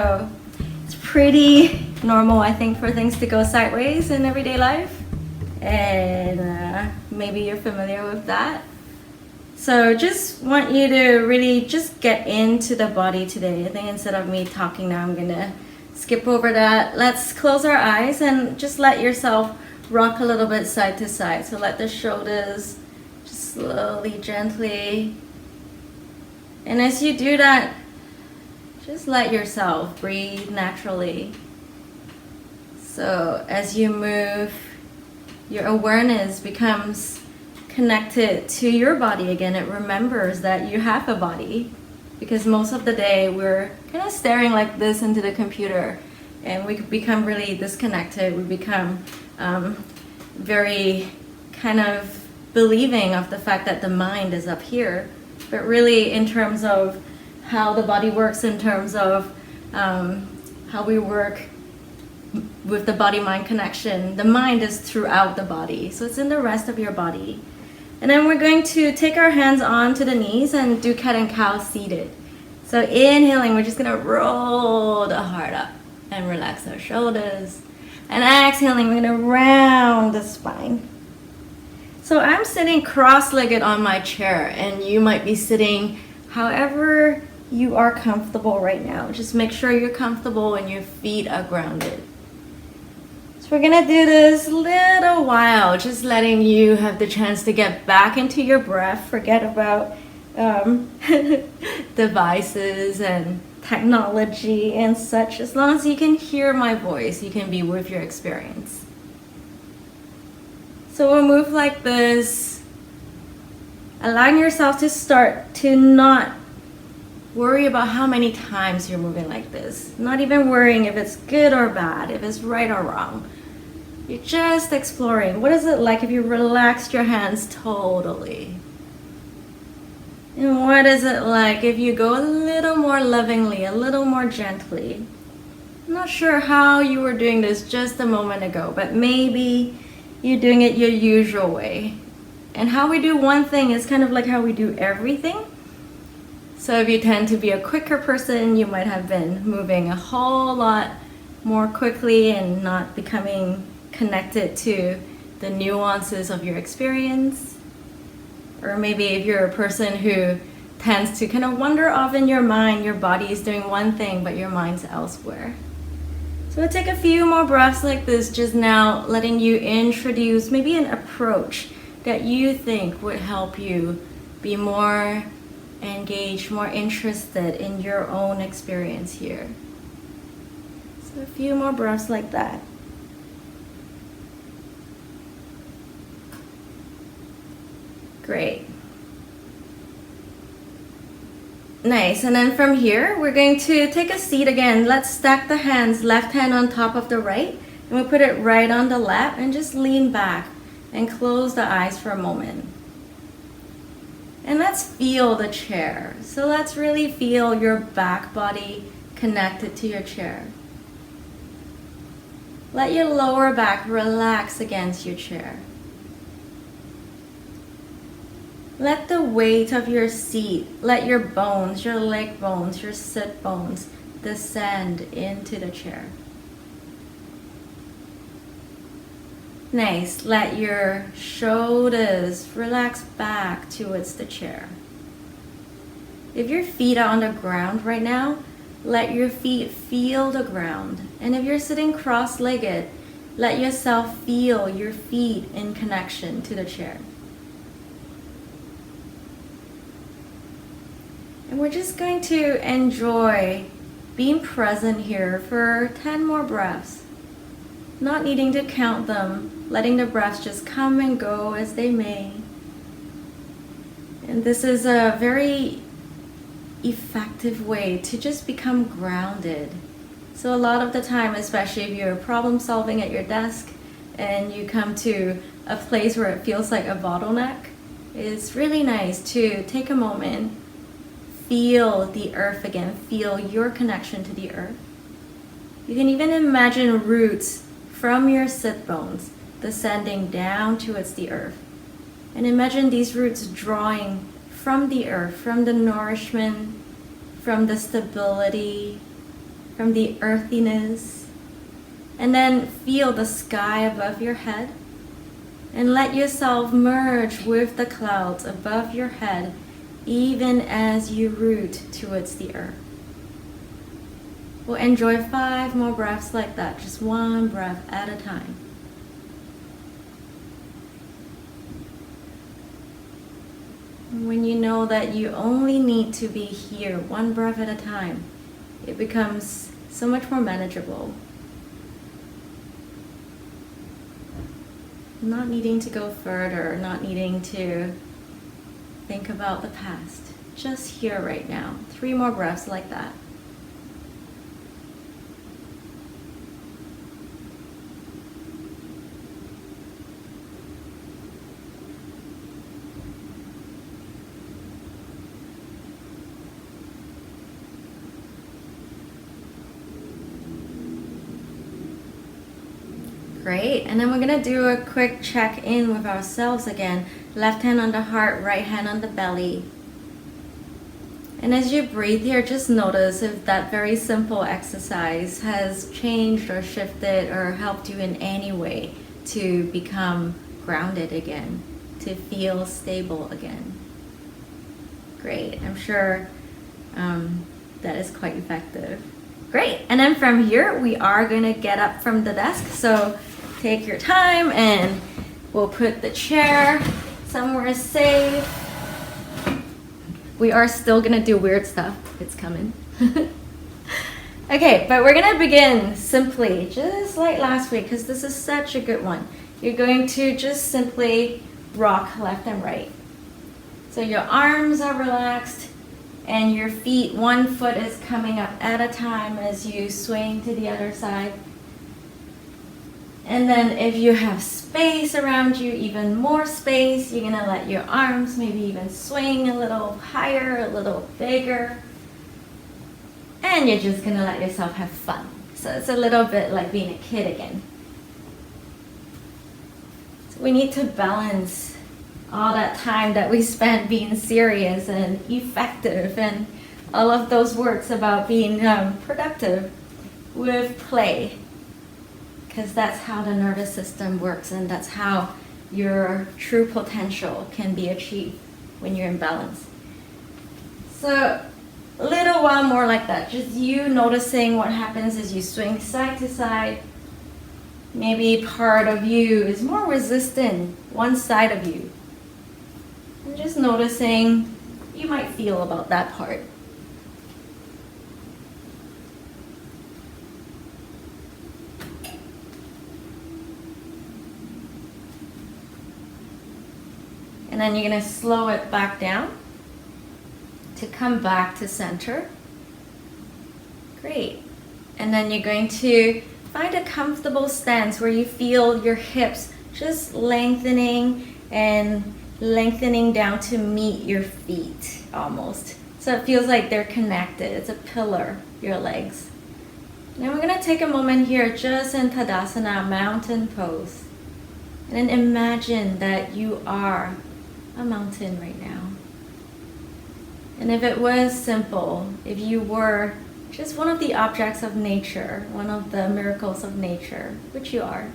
So it's pretty normal, I think, for things to go sideways in everyday life, and maybe you're familiar with that. So just want you to really just get into the body today. I think instead of me talking now, I'm gonna skip over that. Let's close our eyes and just let yourself rock a little bit side to side. So let the shoulders just slowly, gently. And as you do that, just let yourself breathe naturally. So as you move, your awareness becomes connected to your body again. It remembers that you have a body, because most of the day we're kind of staring like this into the computer, and we become really disconnected. We become very kind of believing of the fact that the mind is up here, but really in terms of how the body works, in terms of how we work with the body-mind connection, the mind is throughout the body, so it's in the rest of your body. And then we're going to take our hands onto the knees and do cat and cow seated. So inhaling, we're just gonna roll the heart up and relax our shoulders. And exhaling, we're gonna round the spine. So I'm sitting cross-legged on my chair, and you might be sitting however you are comfortable right now. Just make sure you're comfortable and your feet are grounded. So we're gonna do this a little while, just letting you have the chance to get back into your breath. Forget about devices and technology and such. As long as you can hear my voice, you can be with your experience. So we'll move like this, allowing yourself to start to not worry about how many times you're moving like this. Not even worrying if it's good or bad, if it's right or wrong. You're just exploring. What is it like if you relaxed your hands totally? And what is it like if you go a little more lovingly, a little more gently? I'm not sure how you were doing this just a moment ago, but maybe you're doing it your usual way. And how we do one thing is kind of like how we do everything. So if you tend to be a quicker person, you might have been moving a whole lot more quickly and not becoming connected to the nuances of your experience. Or maybe if you're a person who tends to kind of wander off in your mind, your body is doing one thing, but your mind's elsewhere. So we'll take a few more breaths like this, just now letting you introduce maybe an approach that you think would help you be more engaged, more interested in your own experience here. So a few more breaths like that. Great. Nice. And then from here, we're going to take a seat again. Let's stack the hands, left hand on top of the right, and we'll put it right on the lap and just lean back and close the eyes for a moment. And let's feel the chair. So let's really feel your back body connected to your chair. Let your lower back relax against your chair. Let the weight of your seat, let your bones, your leg bones, your sit bones descend into the chair. Nice. Let your shoulders relax back towards the chair. If your feet are on the ground right now, let your feet feel the ground. And if you're sitting cross-legged, let yourself feel your feet in connection to the chair. And we're just going to enjoy being present here for 10 more breaths. Not needing to count them, letting the breaths just come and go as they may. And this is a very effective way to just become grounded. So a lot of the time, especially if you're problem solving at your desk and you come to a place where it feels like a bottleneck, it's really nice to take a moment, feel the earth again, feel your connection to the earth. You can even imagine roots from your sit bones descending down towards the earth. And imagine these roots drawing from the earth, from the nourishment, from the stability, from the earthiness. And then feel the sky above your head. And let yourself merge with the clouds above your head, even as you root towards the earth. We'll enjoy 5 more breaths like that, just one breath at a time. When you know that you only need to be here one breath at a time, it becomes so much more manageable. Not needing to go further, not needing to think about the past. Just here right now. 3 more breaths like that. Great, and then we're gonna do a quick check-in with ourselves again. Left hand on the heart, right hand on the belly. And as you breathe here, just notice if that very simple exercise has changed or shifted or helped you in any way to become grounded again, to feel stable again. Great, I'm sure that is quite effective. Great, and then from here, we are gonna get up from the desk. So take your time and we'll put the chair somewhere safe. We are still gonna do weird stuff. It's coming. Okay, but we're gonna begin simply, just like last week, because this is such a good one. You're going to just simply rock left and right. So your arms are relaxed and your feet, one foot is coming up at a time as you swing to the other side. And then if you have space around you, even more space, you're gonna let your arms maybe even swing a little higher, a little bigger. And you're just gonna let yourself have fun. So it's a little bit like being a kid again. So we need to balance all that time that we spent being serious and effective and all of those words about being productive with play. Because that's how the nervous system works, and that's how your true potential can be achieved when you're in balance. So a little while more like that, just you noticing what happens as you swing side to side. Maybe part of you is more resistant, one side of you. And just noticing you might feel about that part. And then you're going to slow it back down to come back to center. Great. And then you're going to find a comfortable stance where you feel your hips just lengthening and lengthening down to meet your feet almost. So it feels like they're connected. It's a pillar, your legs. Now we're going to take a moment here just in Tadasana, mountain pose. And then imagine that you are a mountain right now. And if it was simple, if you were just one of the objects of nature, one of the miracles of nature, which you are.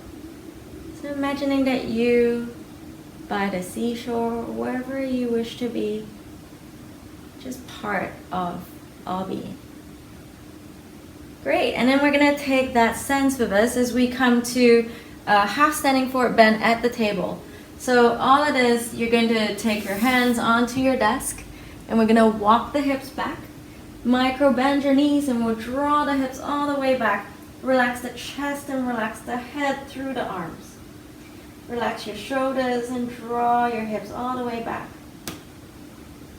So imagining that you, by the seashore, wherever you wish to be, just part of all being. Great, and then we're gonna take that sense with us as we come to half standing forward bend at the table. So all it is, you're going to take your hands onto your desk and we're going to walk the hips back, micro bend your knees, and we'll draw the hips all the way back. Relax the chest and relax the head through the arms. Relax your shoulders and draw your hips all the way back.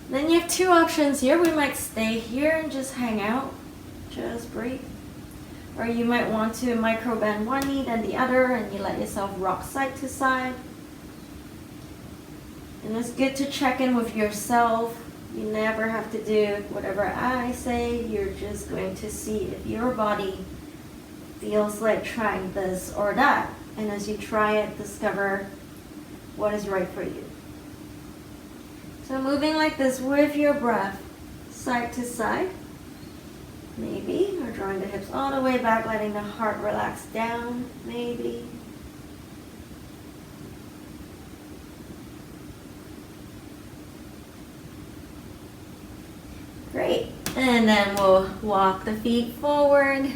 Then you have 2 options here. We might stay here and just hang out, just breathe. Or you might want to micro bend one knee then the other and you let yourself rock side to side. And it's good to check in with yourself. You never have to do whatever I say. You're just going to see if your body feels like trying this or that. And as you try it, discover what is right for you. So moving like this with your breath, side to side. maybe, or drawing the hips all the way back, letting the heart relax down, maybe. Great, and then we'll walk the feet forward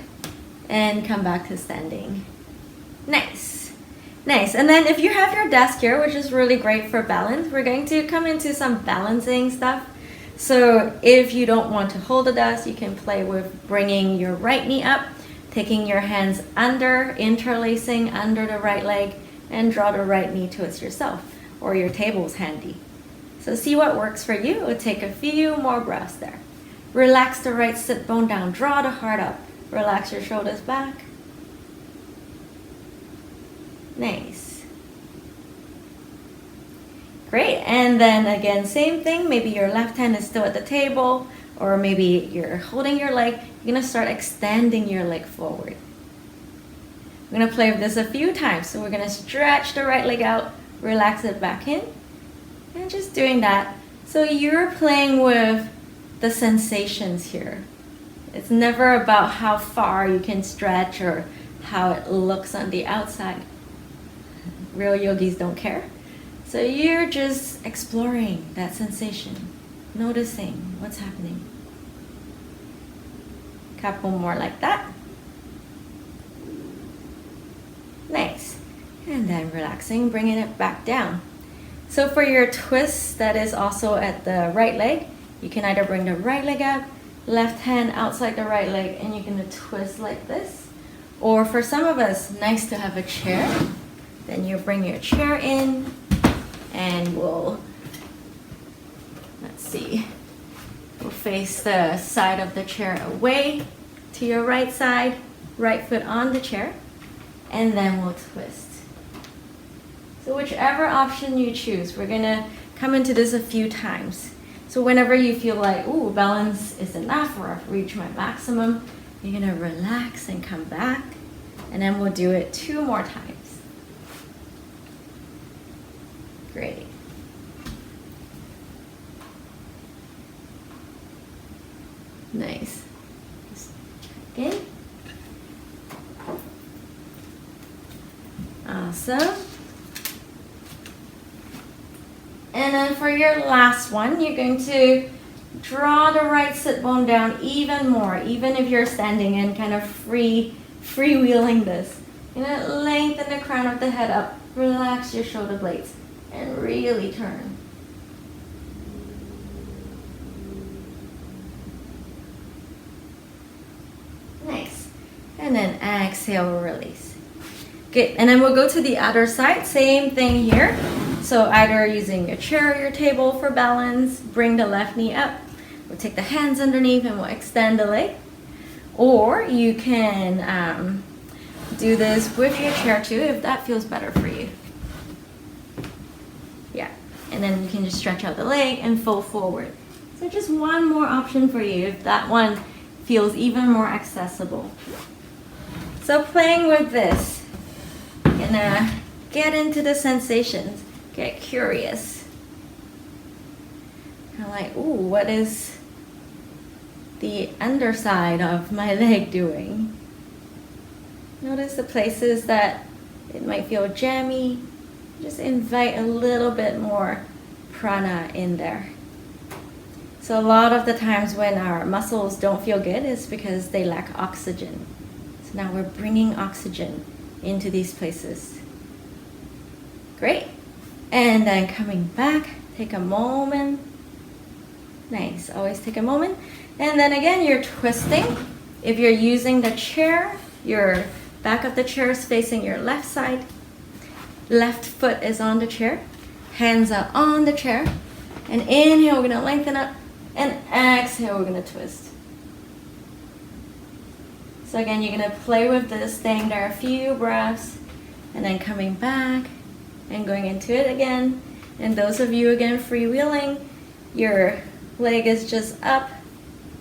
and come back to standing. Nice, nice. And then if you have your desk here, which is really great for balance, we're going to come into some balancing stuff. So if you don't want to hold the desk, you can play with bringing your right knee up, taking your hands under, interlacing under the right leg, and draw the right knee towards yourself, or your table's handy. So see what works for you. We'll take a few more breaths there. Relax the right sit bone down, draw the heart up, relax your shoulders back. Nice. Great, and then again, same thing, maybe your left hand is still at the table, or maybe you're holding your leg. You're gonna start extending your leg forward. We're gonna play with this a few times. So we're gonna stretch the right leg out, relax it back in, and just doing that. So you're playing with the sensations here. It's never about how far you can stretch or how it looks on the outside. Real yogis don't care. So you're just exploring that sensation, noticing what's happening. Couple more like that. Nice. And then relaxing, bringing it back down. So for your twist that is also at the right leg, you can either bring the right leg up, left hand outside the right leg, and you're gonna twist like this. Or for some of us, nice to have a chair. Then you bring your chair in, and we'll face the side of the chair away to your right side, right foot on the chair, and then we'll twist. So whichever option you choose, we're gonna come into this a few times. So whenever you feel like, ooh, balance is enough, or I've reached my maximum, you're gonna relax and come back, and then we'll do it 2 more times. Great. Nice. Just check in. Awesome. And then for your last one, you're going to draw the right sit bone down even more, even if you're standing and kind of freewheeling this. You're going to lengthen the crown of the head up, relax your shoulder blades, and really turn. Nice. And then exhale, release. Good. And then we'll go to the other side. Same thing here. So either using your chair or your table for balance, bring the left knee up. We'll take the hands underneath and we'll extend the leg. Or you can do this with your chair too, if that feels better for you. Yeah. And then you can just stretch out the leg and fold forward. So just one more option for you if that one feels even more accessible. So playing with this, you're gonna get into the sensations. Get curious. Kind of like, ooh, what is the underside of my leg doing? Notice the places that it might feel jammy. Just invite a little bit more prana in there. So a lot of the times when our muscles don't feel good, it's because they lack oxygen. So now we're bringing oxygen into these places. Great. And then coming back, take a moment. Nice, always take a moment. And then again, you're twisting. If you're using the chair, your back of the chair is facing your left side. Left foot is on the chair. Hands are on the chair. And inhale, we're gonna lengthen up. And exhale, we're gonna twist. So again, you're gonna play with this, staying there a few breaths, and then coming back and going into it again. And those of you again freewheeling, your leg is just up,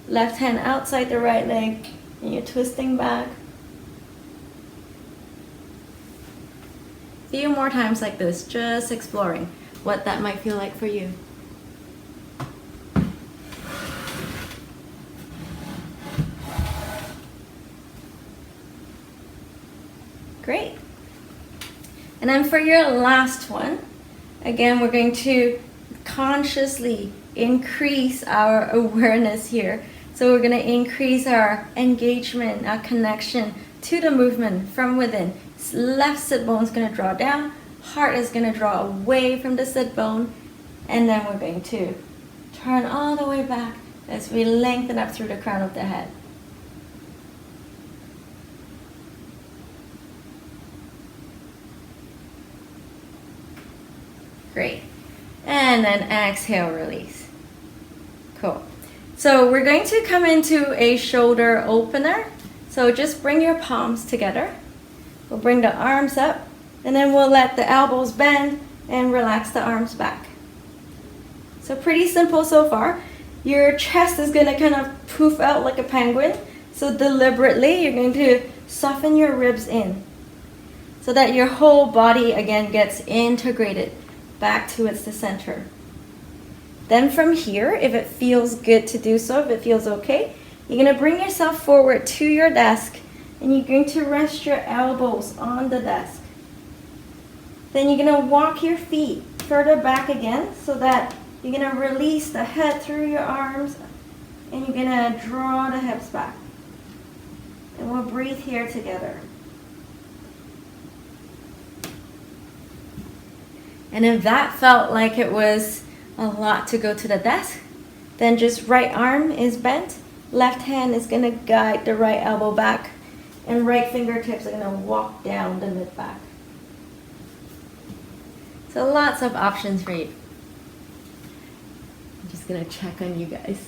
left hand outside the right leg, and you're twisting back. A few more times like this, just exploring what that might feel like for you. Great. And then for your last one, again, we're going to consciously increase our awareness here. So we're going to increase our engagement, our connection to the movement from within. Left sit bone is going to draw down, heart is going to draw away from the sit bone, and then we're going to turn all the way back as we lengthen up through the crown of the head. Great. And then exhale, release. Cool. So we're going to come into a shoulder opener. So just bring your palms together. We'll bring the arms up, and then we'll let the elbows bend and relax the arms back. So pretty simple so far. Your chest is going to kind of poof out like a penguin. So deliberately, you're going to soften your ribs in so that your whole body again gets integrated back towards the center. Then from here, if it feels good to do so, if it feels okay, you're going to bring yourself forward to your desk, and you're going to rest your elbows on the desk. Then you're going to walk your feet further back again so that you're going to release the head through your arms, and you're going to draw the hips back. And we'll breathe here together. And if that felt like it was a lot to go to the desk, then just right arm is bent, left hand is going to guide the right elbow back, and right fingertips are going to walk down the mid back. So lots of options for you. I'm just going to check on you guys.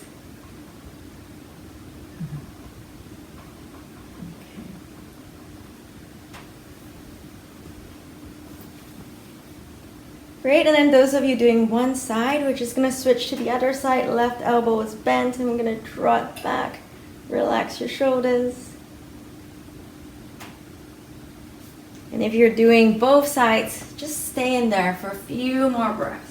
Great, and then those of you doing one side, we're just going to switch to the other side. Left elbow is bent, and we're going to draw it back. Relax your shoulders. And if you're doing both sides, just stay in there for a few more breaths.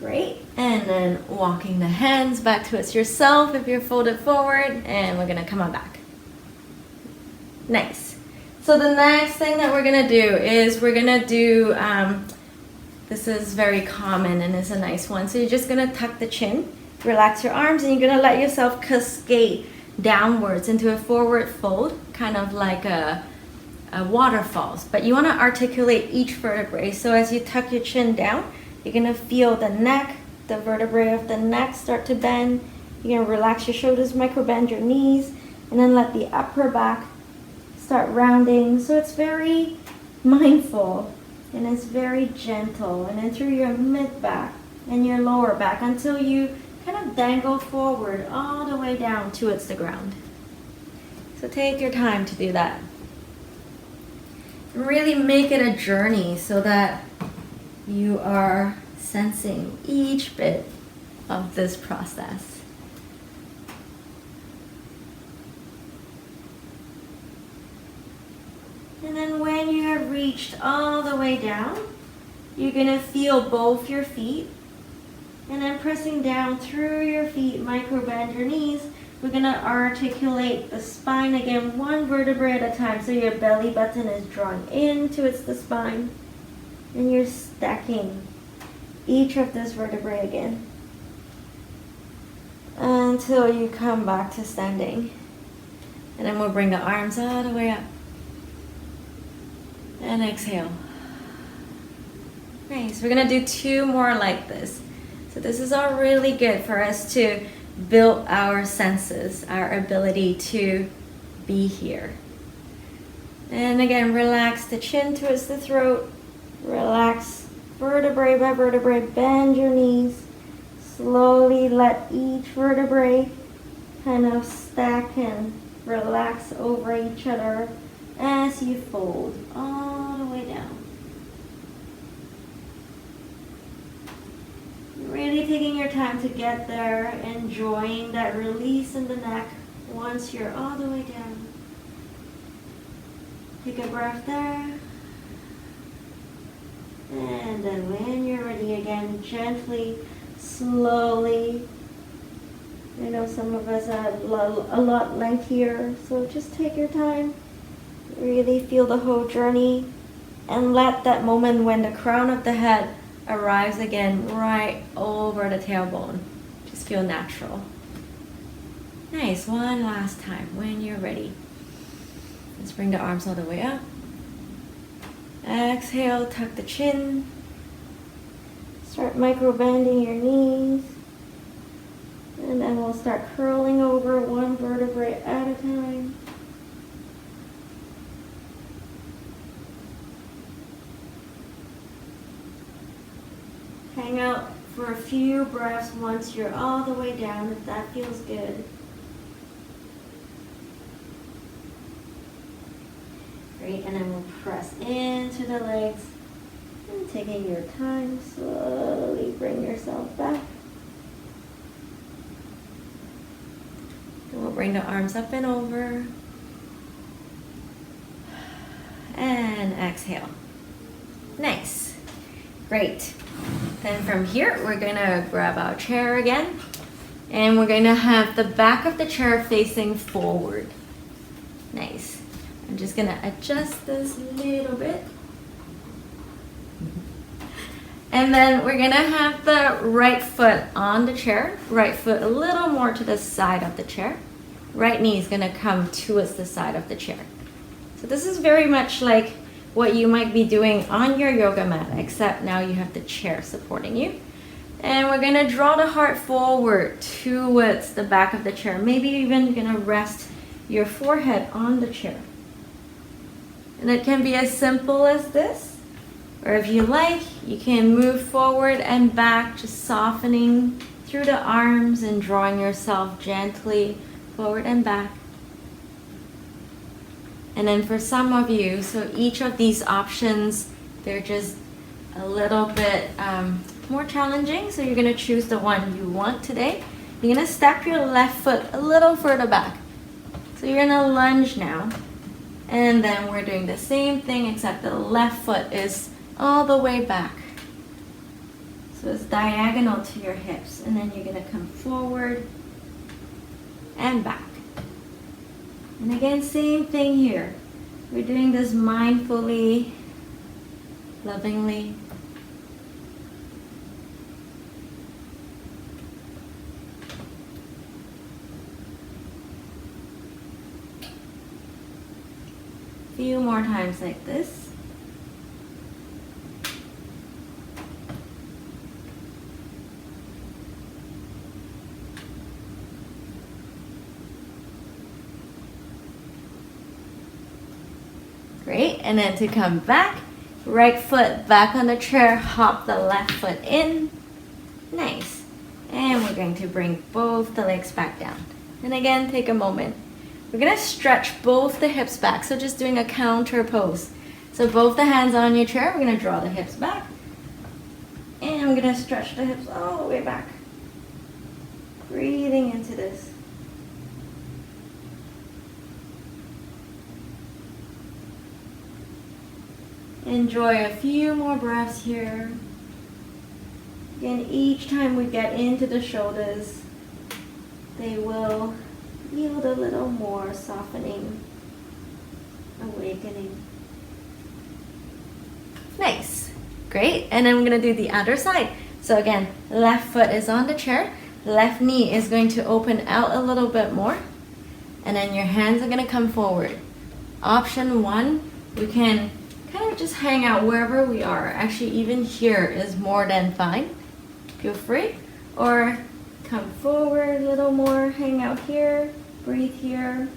Great, and then walking the hands back towards yourself if you're folded forward, and we're gonna come on back. Nice. So the next thing that we're gonna do is we're gonna do, this is very common and it's a nice one. So you're just gonna tuck the chin, relax your arms, and you're gonna let yourself cascade downwards into a forward fold, kind of like a waterfalls. But you wanna articulate each vertebrae. So as you tuck your chin down, you're going to feel the neck, the vertebrae of the neck start to bend. You're going to relax your shoulders, micro bend your knees, and then let the upper back start rounding. So it's very mindful and it's very gentle. And then through your mid back and your lower back until you kind of dangle forward all the way down towards the ground. So take your time to do that. And really make it a journey so that you are sensing each bit of this process. And then when you have reached all the way down, you're going to feel both your feet. And then pressing down through your feet, micro bend your knees. We're going to articulate the spine again, one vertebrae at a time. So your belly button is drawn in towards the spine. And you're stacking each of those vertebrae again until you come back to standing. And then we'll bring the arms all the way up. And exhale. Nice. We're going to do two more like this. So this is all really good for us to build our senses, our ability to be here. And again, relax the chin towards the throat. Relax vertebrae by vertebrae, bend your knees. Slowly let each vertebrae kind of stack and relax over each other as you fold all the way down. Really taking your time to get there, enjoying that release in the neck once you're all the way down. Take a breath there. And then when you're ready again, gently, slowly. I know some of us are a lot lengthier, so just take your time. Really feel the whole journey and let that moment when the crown of the head arrives again right over the tailbone. Just feel natural. Nice, one last time when you're ready. Let's bring the arms all the way up. Exhale, tuck the chin. Start micro bending your knees. And then we'll start curling over one vertebrae at a time. Hang out for a few breaths once you're all the way down, if that feels good. Great, and then we'll press into the legs. And taking your time, slowly bring yourself back. And we'll bring the arms up and over. And exhale. Nice. Great. Then from here, we're gonna grab our chair again. And we're gonna have the back of the chair facing forward. Nice. I'm just gonna adjust this a little bit. And then we're gonna have the right foot on the chair, right foot a little more to the side of the chair. Right knee is gonna come towards the side of the chair. So this is very much like what you might be doing on your yoga mat, except now you have the chair supporting you. And we're gonna draw the heart forward towards the back of the chair. Maybe even gonna rest your forehead on the chair. And it can be as simple as this. Or if you like, you can move forward and back, just softening through the arms and drawing yourself gently forward and back. And then for some of you, so each of these options, they're just a little bit more challenging. So you're gonna choose the one you want today. You're gonna step your left foot a little further back. So you're gonna lunge now. And then we're doing the same thing, except the left foot is all the way back. So it's diagonal to your hips. And then you're gonna come forward and back. And again, same thing here. We're doing this mindfully, lovingly. A few more times like this. Great, and then to come back, right foot back on the chair, hop the left foot in. Nice. And we're going to bring both the legs back down. And again, take a moment. We're gonna stretch both the hips back, so just doing a counter pose. So both the hands on your chair, we're gonna draw the hips back. And I'm gonna stretch the hips all the way back. Breathing into this. Enjoy a few more breaths here. Again, each time we get into the shoulders, they will yield a little more softening, awakening. Nice. Great. And then we're going to do the other side. So again, left foot is on the chair. Left knee is going to open out a little bit more. And then your hands are going to come forward. Option one, we can kind of just hang out wherever we are. Actually, even here is more than fine. Feel free. Or come forward a little more, hang out here, breathe here.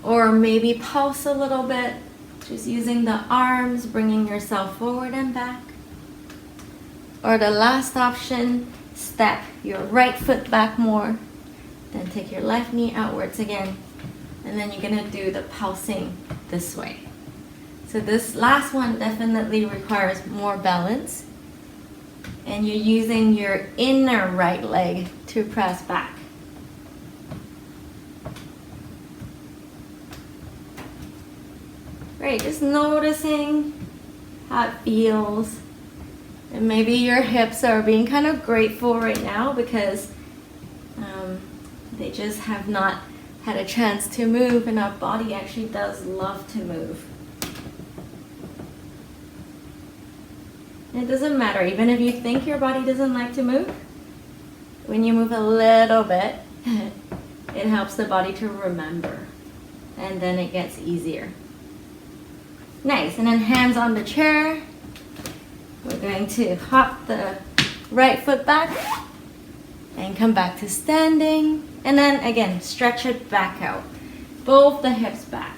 Or maybe pulse a little bit, just using the arms, bringing yourself forward and back. Or the last option, step your right foot back more, then take your left knee outwards again, and then you're gonna do the pulsing this way. So this last one definitely requires more balance, and you're using your inner right leg to press back. Great, just noticing how it feels. And maybe your hips are being kind of grateful right now because they just have not had a chance to move, and our body actually does love to move. It doesn't matter, even if you think your body doesn't like to move, when you move a little bit, it helps the body to remember, and then it gets easier. Nice, and then hands on the chair. We're going to hop the right foot back and come back to standing. And then again, stretch it back out. Both the hips back.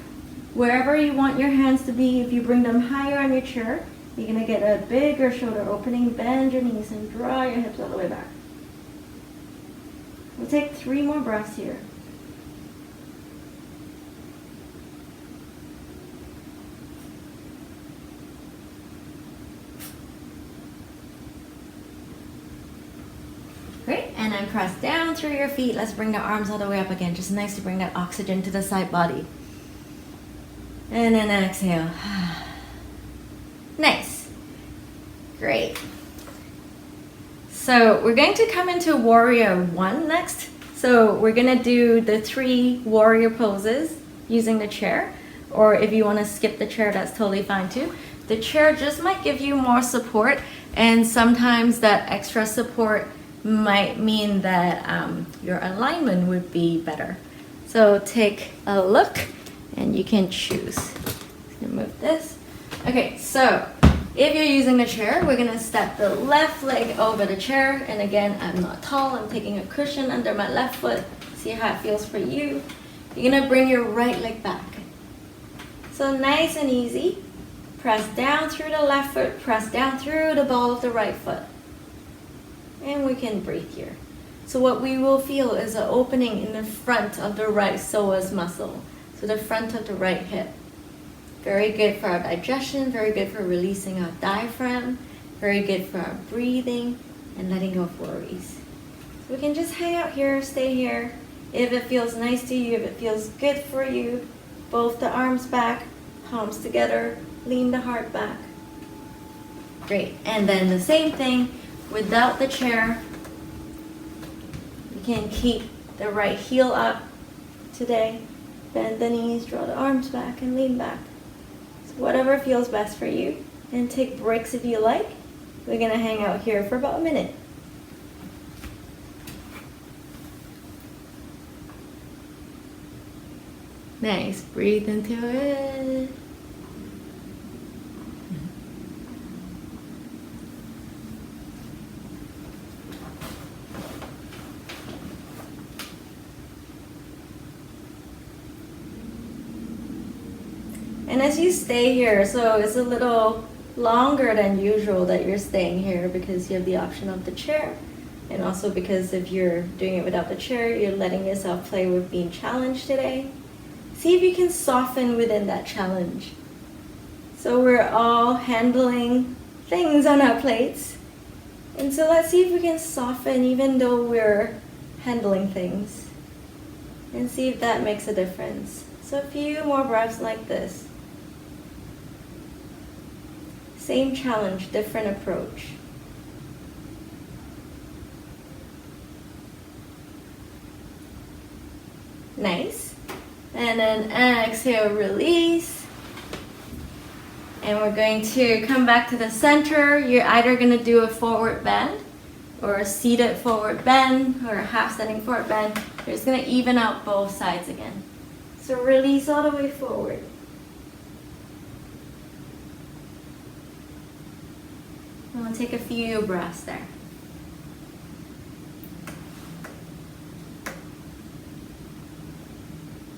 Wherever you want your hands to be, if you bring them higher on your chair, you're gonna get a bigger shoulder opening. Bend your knees and draw your hips all the way back. We'll take 3 more breaths here. Great, and then press down through your feet. Let's bring the arms all the way up again. Just nice to bring that oxygen to the side body. And then exhale. Nice. Great. So we're going to come into Warrior 1 next. So we're going to do the 3 warrior poses using the chair. Or if you want to skip the chair, that's totally fine too. The chair just might give you more support, and sometimes that extra support might mean that your alignment would be better. So take a look and you can choose. I'm gonna move this. Okay, so if you're using the chair, we're gonna step the left leg over the chair. And again, I'm not tall, I'm taking a cushion under my left foot. See how it feels for you. You're gonna bring your right leg back. So nice and easy. Press down through the left foot, press down through the ball of the right foot. And we can breathe here. So what we will feel is an opening in the front of the right psoas muscle. So the front of the right hip. Very good for our digestion, very good for releasing our diaphragm, very good for our breathing and letting go of worries. So we can just hang out here, stay here. If it feels nice to you, if it feels good for you, both the arms back, palms together, lean the heart back. Great, and then the same thing without the chair. You can keep the right heel up today. Bend the knees, draw the arms back, and lean back. So whatever feels best for you. And take breaks if you like. We're gonna hang out here for about a minute. Nice, breathe into it. And as you stay here, so it's a little longer than usual that you're staying here because you have the option of the chair. And also because if you're doing it without the chair, you're letting yourself play with being challenged today. See if you can soften within that challenge. So we're all handling things on our plates. And so let's see if we can soften even though we're handling things. And see if that makes a difference. So a few more breaths like this. Same challenge, different approach. Nice. And then exhale, release. And we're going to come back to the center. You're either going to do a forward bend or a seated forward bend or a half standing forward bend. You're just going to even out both sides again. So release all the way forward. We'll take a few breaths there.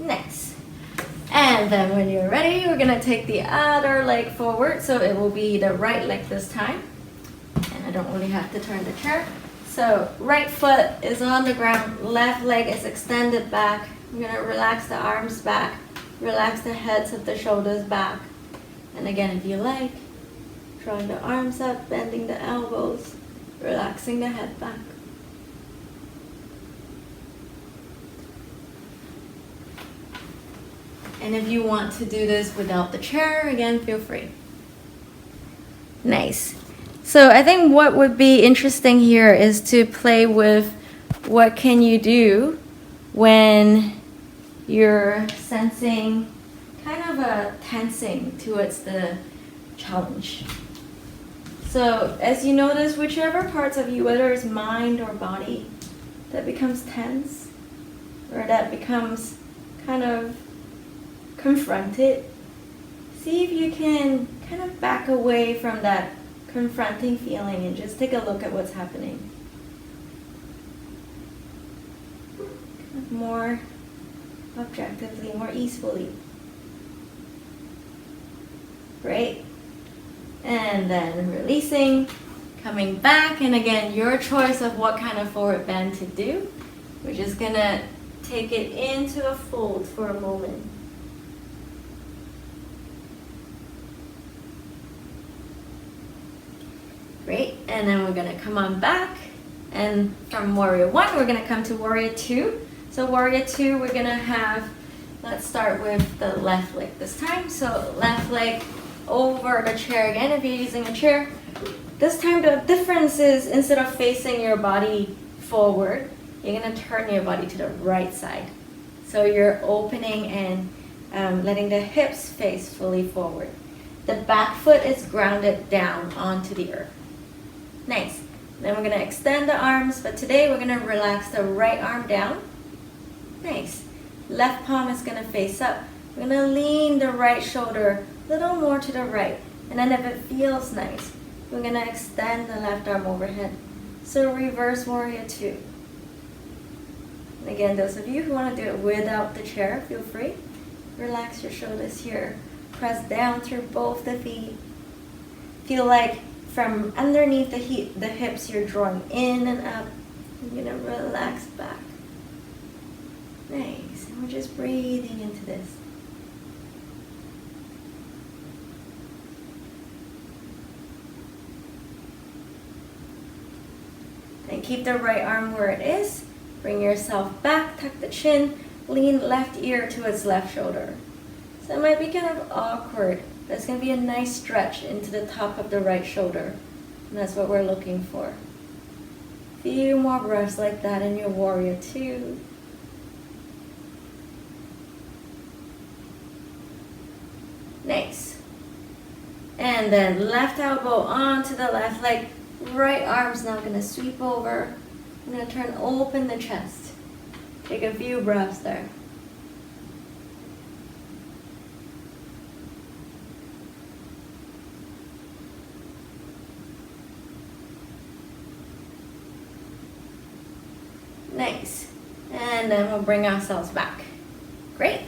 Nice. And then when you're ready, we're gonna take the other leg forward. So it will be the right leg this time. And I don't really have to turn the chair. So right foot is on the ground, left leg is extended back. I'm gonna relax the arms back, relax the heads of the shoulders back. And again, if you like, drawing the arms up, bending the elbows, relaxing the head back. And if you want to do this without the chair, again, feel free. Nice. So I think what would be interesting here is to play with what can you do when you're sensing kind of a tensing towards the challenge. So as you notice, whichever parts of you, whether it's mind or body, that becomes tense or that becomes kind of confronted, see if you can kind of back away from that confronting feeling and just take a look at what's happening. Kind of more objectively, more easily. Great. And then releasing, coming back, and again, your choice of what kind of forward bend to do. We're just gonna take it into a fold for a moment. Great, and then we're gonna come on back, and from Warrior 1, we're gonna come to Warrior 2. So Warrior 2, we're gonna have, let's start with the left leg this time. So left leg over the chair again, if you're using a chair. This time the difference is instead of facing your body forward, you're gonna turn your body to the right side. So you're opening and letting the hips face fully forward. The back foot is grounded down onto the earth. Nice. Then we're gonna extend the arms, but today we're gonna relax the right arm down. Nice. Left palm is gonna face up. We're gonna lean the right shoulder a little more to the right. And then if it feels nice, we're gonna extend the left arm overhead. So reverse Warrior 2. And again, those of you who wanna do it without the chair, feel free. Relax your shoulders here. Press down through both the feet. Feel like from underneath the hips, you're drawing in and up. You're gonna relax back. Nice, and we're just breathing into this. And keep the right arm where it is. Bring yourself back, tuck the chin, lean left ear towards left shoulder. So it might be kind of awkward. There's going to be a nice stretch into the top of the right shoulder. And that's what we're looking for. Few more breaths like that in your Warrior 2. Nice. And then left elbow onto the left leg. Right arm's now going to sweep over. I'm going to turn open the chest. Take a few breaths there. Nice. And then we'll bring ourselves back. Great.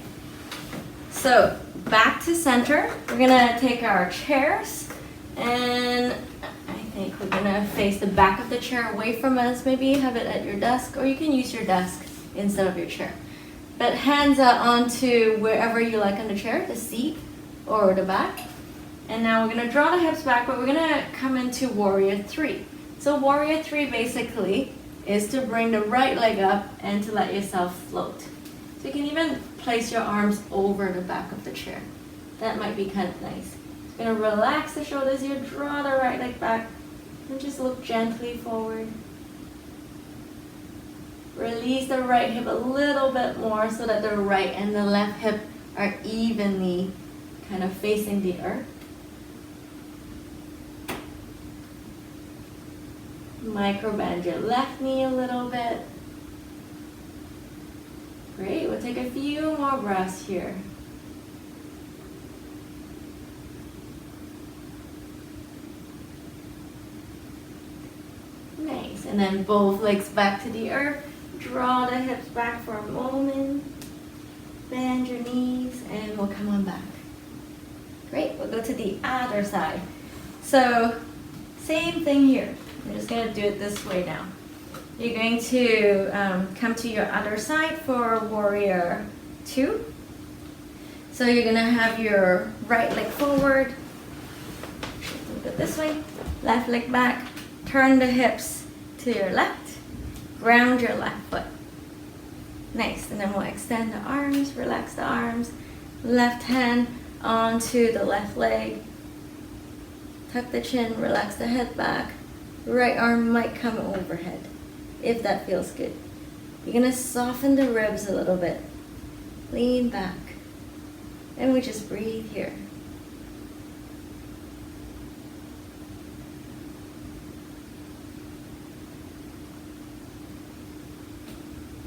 So back to center. We're gonna take our chairs, and I think we're gonna face the back of the chair away from us. Maybe have it at your desk, or you can use your desk instead of your chair. But hands out onto wherever you like on the chair, the seat or the back. And now we're gonna draw the hips back, but we're gonna come into Warrior 3. So Warrior 3 basically is to bring the right leg up and to let yourself float. So you can even place your arms over the back of the chair. That might be kind of nice. You're going to relax the shoulders here, draw the right leg back, and just look gently forward. Release the right hip a little bit more so that the right and the left hip are evenly kind of facing the earth. Micro bend your left knee a little bit. Great, we'll take a few more breaths here. Nice, and then both legs back to the earth. Draw the hips back for a moment. Bend your knees, and we'll come on back. Great, we'll go to the other side. So, same thing here. I'm just going to do it this way now. You're going to come to your other side for Warrior 2. So you're going to have your right leg forward. Move it this way. Left leg back. Turn the hips to your left. Ground your left foot. Nice. And then we'll extend the arms. Relax the arms. Left hand onto the left leg. Tuck the chin, relax the head back. Right arm might come overhead, if that feels good. You're gonna soften the ribs a little bit. Lean back. And we just breathe here.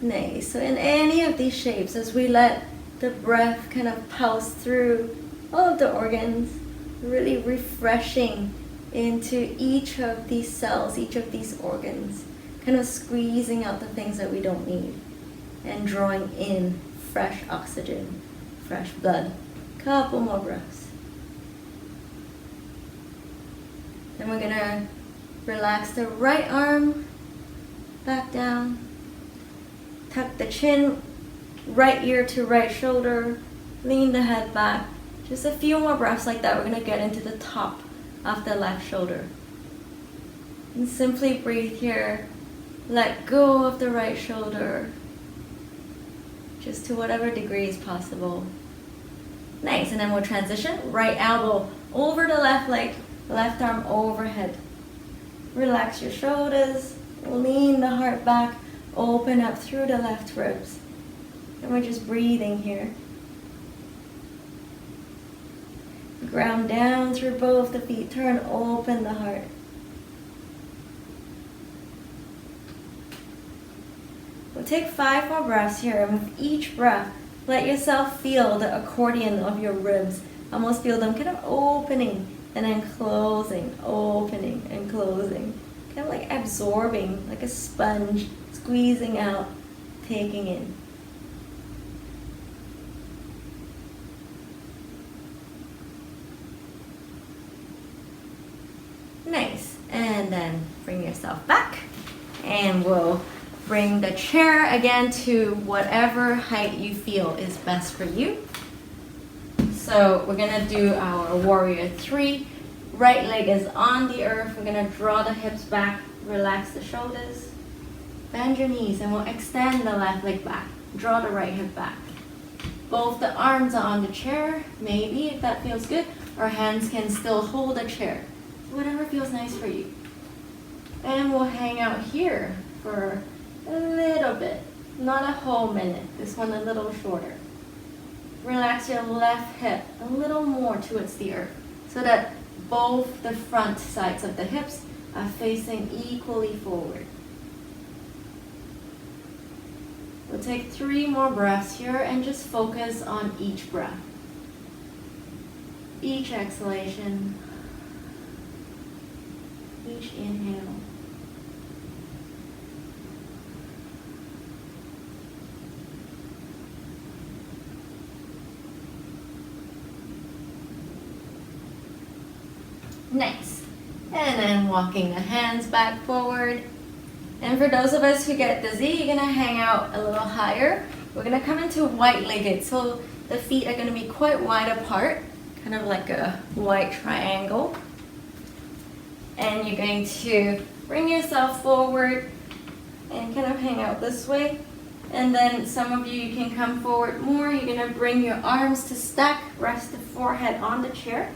Nice. So in any of these shapes, as we let the breath kind of pulse through all of the organs, really refreshing into each of these cells, each of these organs, kind of squeezing out the things that we don't need and drawing in fresh oxygen, fresh blood. Couple more breaths. Then we're gonna relax the right arm back down. Tuck the chin, right ear to right shoulder. Lean the head back. Just a few more breaths like that. We're gonna get into the top of the left shoulder. And simply breathe here. Let go of the right shoulder. Just to whatever degree is possible. Nice, and then we'll transition. Right elbow over the left leg, left arm overhead. Relax your shoulders, lean the heart back, open up through the left ribs. And we're just breathing here. Ground down through both the feet, turn open the heart. We'll take 5 more breaths here, and with each breath, let yourself feel the accordion of your ribs. Almost feel them kind of opening and then closing, opening and closing. Kind of like absorbing, like a sponge, squeezing out, taking in. Nice. And then bring yourself back. And we'll bring the chair again to whatever height you feel is best for you. So we're gonna do our warrior 3. Right leg is on the earth. We're gonna draw the hips back, relax the shoulders. Bend your knees and we'll extend the left leg back. Draw the right hip back. Both the arms are on the chair, maybe if that feels good. Our hands can still hold the chair. Whatever feels nice for you. And we'll hang out here for a little bit, not a whole minute. This one a little shorter. Relax your left hip a little more towards the earth so that both the front sides of the hips are facing equally forward. We'll take 3 more breaths here and just focus on each breath. Each exhalation, each inhale. Nice. And then walking the hands back forward. And for those of us who get dizzy, you're gonna hang out a little higher. We're gonna come into white-legged. So the feet are gonna be quite wide apart, kind of like a white triangle. And you're going to bring yourself forward and kind of hang out this way. And then some of you can come forward more. You're gonna bring your arms to stack, rest the forehead on the chair,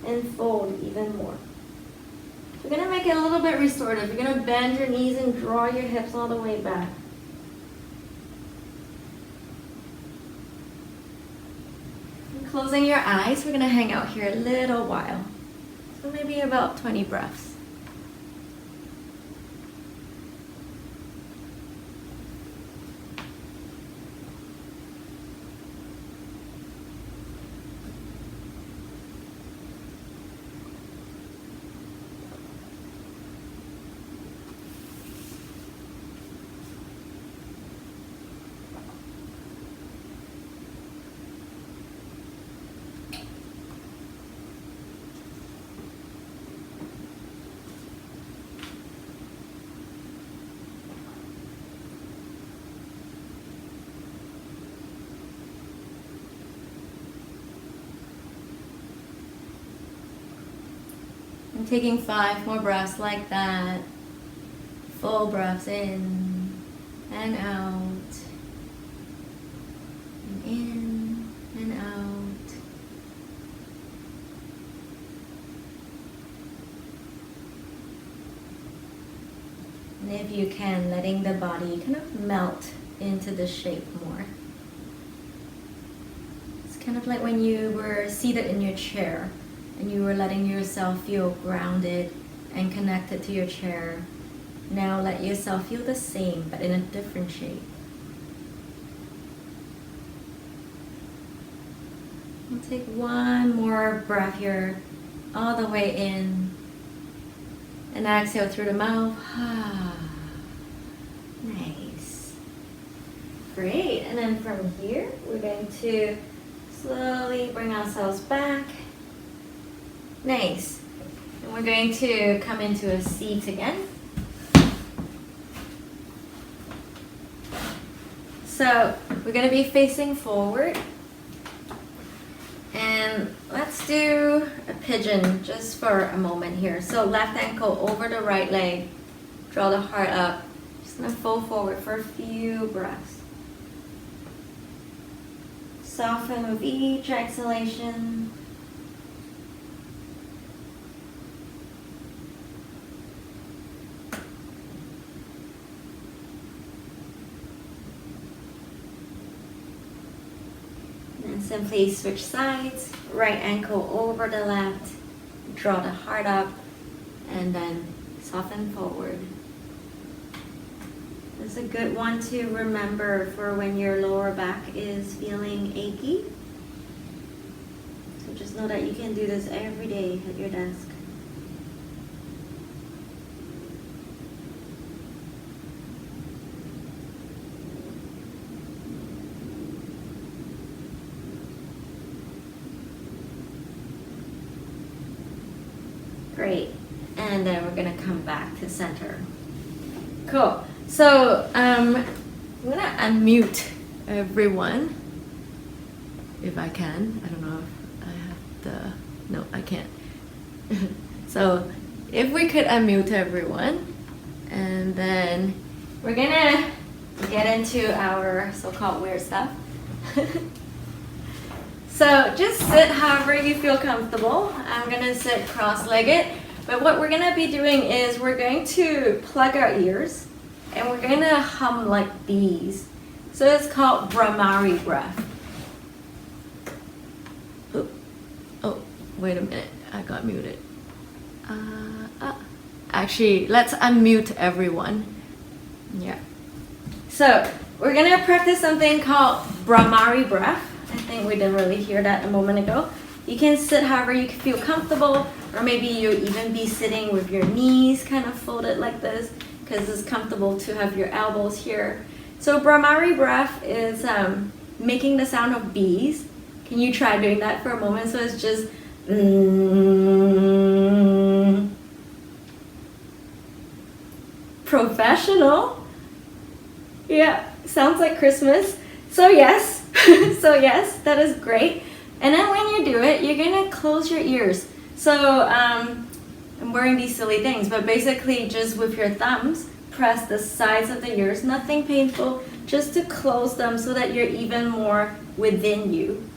and fold even more. We're gonna make it a little bit restorative. You're gonna bend your knees and draw your hips all the way back. And closing your eyes, we're gonna hang out here a little while. So maybe about 20 breaths. And taking 5 more breaths like that. Full breaths in and out. And in and out. And if you can, letting the body kind of melt into the shape more. It's kind of like when you were seated in your chair and you were letting yourself feel grounded and connected to your chair. Now let yourself feel the same, but in a different shape. We'll take one more breath here, all the way in. And exhale through the mouth. Nice. Great. And then from here, we're going to slowly bring ourselves back. Nice. And we're going to come into a seat again. So we're going to be facing forward. And let's do a pigeon just for a moment here. So left ankle over the right leg. Draw the heart up. Just going to fold forward for a few breaths. Soften with each exhalation. And simply switch sides. Right ankle over the left. Draw the heart up. And then soften forward. This is a good one to remember for when your lower back is feeling achy. So just know that you can do this every day at your desk. Great. And then we're going to come back to center. Cool. So I'm going to unmute everyone if I can. I don't know if I have the... No, I can't. So if we could unmute everyone, and then we're going to get into our so-called weird stuff. So just sit however you feel comfortable. I'm going to sit cross-legged. But what we're going to be doing is we're going to plug our ears and we're going to hum like bees. So it's called bhramari breath. Oh, wait a minute. I got muted. Actually, let's unmute everyone. Yeah. So we're going to practice something called bhramari breath. I think we didn't really hear that a moment ago. You can sit however you feel comfortable, or maybe you'll even be sitting with your knees kind of folded like this, because it's comfortable to have your elbows here. So bhramari breath is making the sound of bees. Can you try doing that for a moment? So it's just professional. Yeah, sounds like Christmas. So yes. So yes, that is great. And then when you do it, you're gonna close your ears. So I'm wearing these silly things, but basically just with your thumbs, press the sides of the ears, nothing painful, just to close them so that you're even more within you.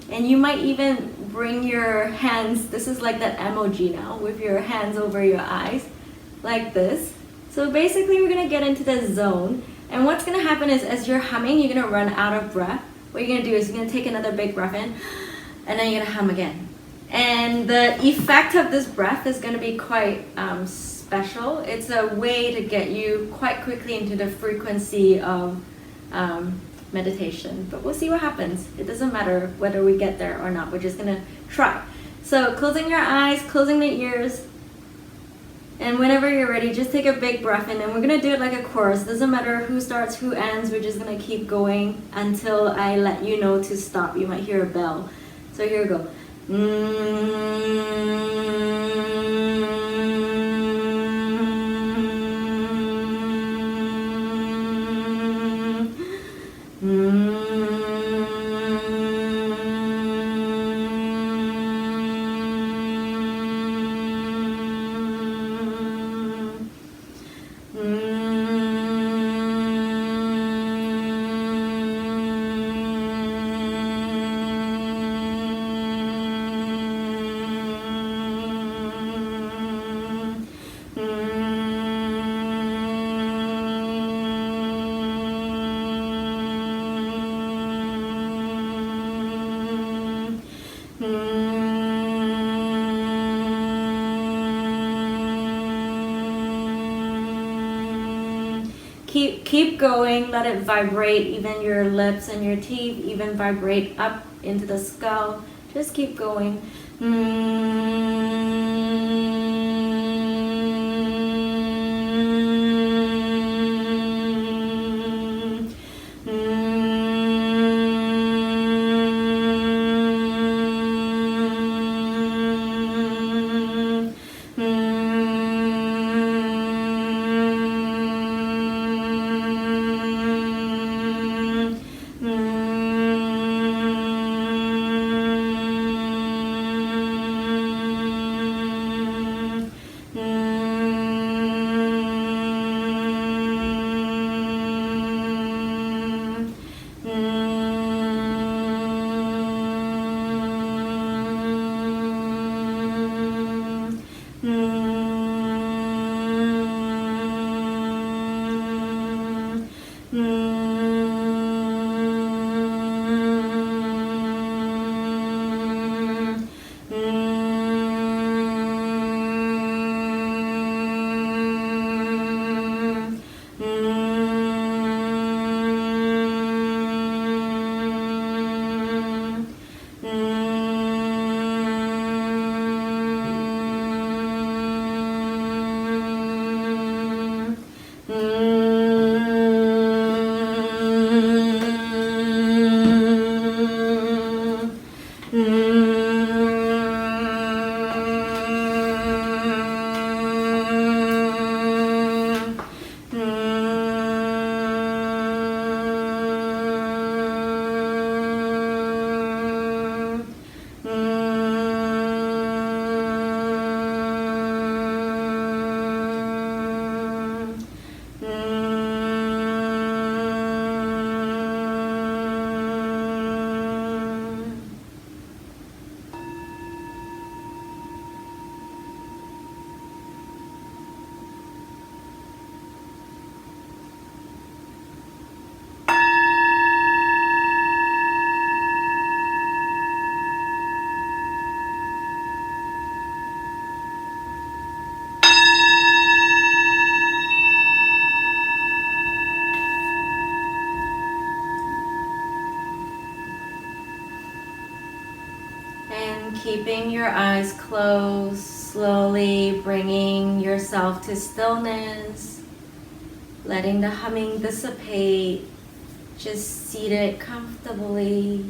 And you might even bring your hands, this is like that emoji now, with your hands over your eyes, like this. So basically we're gonna get into the zone. And what's gonna happen is as you're humming, you're gonna run out of breath. What you're gonna do is you're gonna take another big breath in, and then you're gonna hum again. And the effect of this breath is gonna be quite special. It's a way to get you quite quickly into the frequency of meditation. But we'll see what happens. It doesn't matter whether we get there or not. We're just gonna try. So closing your eyes, closing the ears, and whenever you're ready, just take a big breath in, and we're gonna do it like a chorus. Doesn't matter who starts, who ends. We're just gonna keep going until I let you know to stop. You might hear a bell. So here we go. keep going. Let it vibrate. Even your lips and your teeth even vibrate up into the skull. Just keep going. Keeping your eyes closed, slowly bringing yourself to stillness, letting the humming dissipate, just seated comfortably.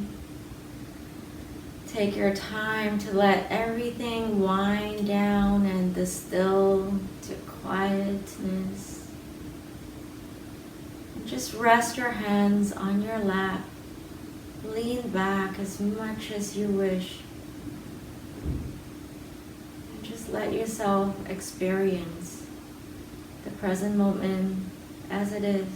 Take your time to let everything wind down and distill to quietness. Just rest your hands on your lap. Lean back as much as you wish. Just let yourself experience the present moment as it is.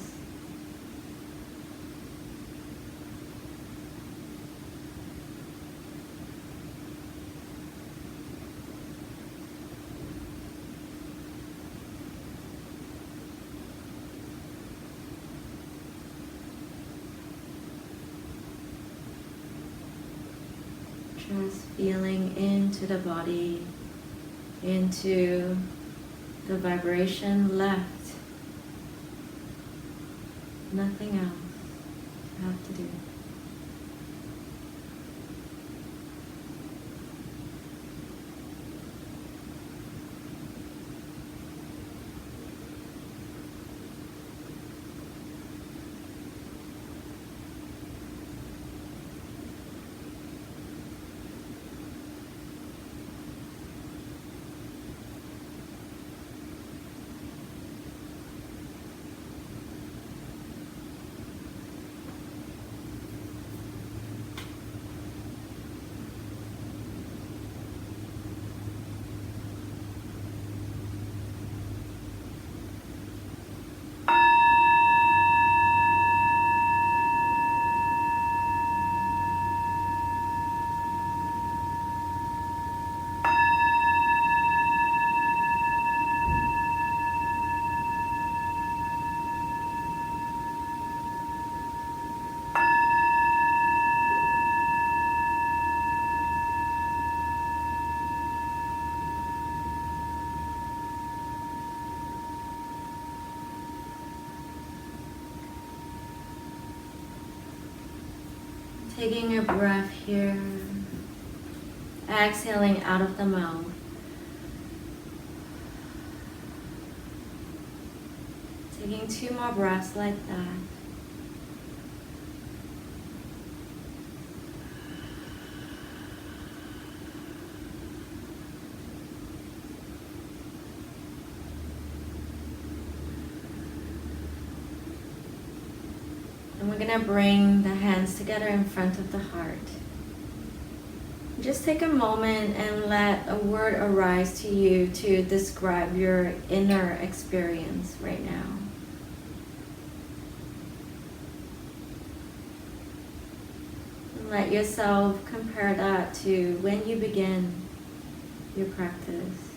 Just feeling into the body, into the vibration left. Nothing else you have to do. Taking a breath here. Exhaling out of the mouth. Taking 2 more breaths like that. And we're going to bring the hands together in front of the heart. Just take a moment and let a word arise to you to describe your inner experience right now. And let yourself compare that to when you begin your practice.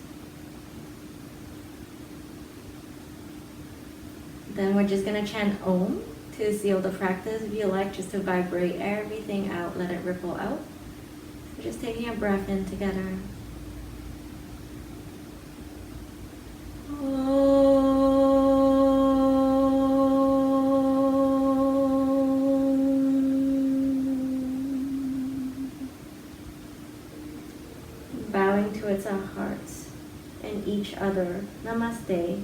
Then we're just going to chant Om to seal the practice. If you like, just to vibrate everything out, let it ripple out. So just taking a breath in together. Bowing towards our hearts and each other. Namaste.